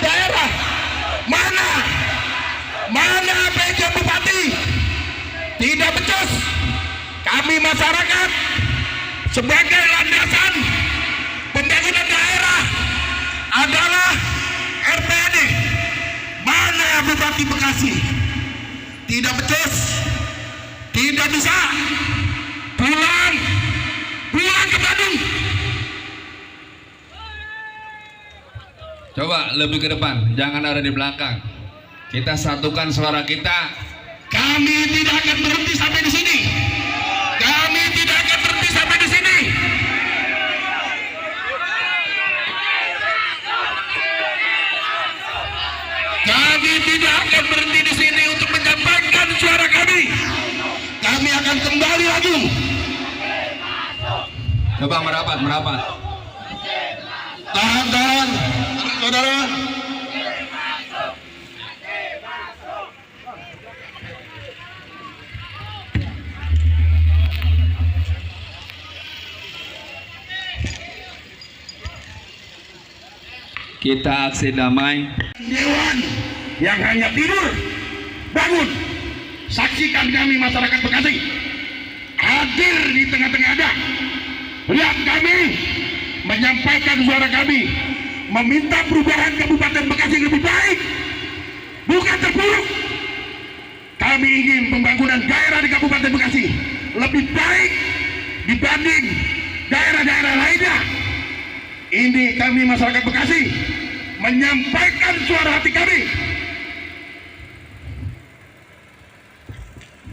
daerah. Mana PJ Bupati? Tidak becus. Kami masyarakat sebagai landasan pembangunan daerah adalah RPD. Mana Bupati Bekasi? Tidak becus, tidak bisa pulang ke Bandung. Coba lebih ke depan, jangan ada di belakang. Kita satukan suara kita. Kami tidak akan berhenti sampai di sini. Kami tidak akan berhenti sampai di sini. Kami tidak akan berhenti di sini untuk menyampaikan suara kami. Kami akan kembali lagi. Coba merapat. Tahan, saudara. Kita aksi damai. Dewan yang hanya tidur, bangun. Saksikan kami masyarakat Bekasi. Hadir di tengah-tengah Anda. Lihat kami menyampaikan suara kami, meminta perubahan Kabupaten Bekasi lebih baik, bukan terpuruk. Kami ingin pembangunan daerah di Kabupaten Bekasi lebih baik dibanding daerah-daerah lainnya. Ini kami masyarakat Bekasi menyampaikan suara hati kami.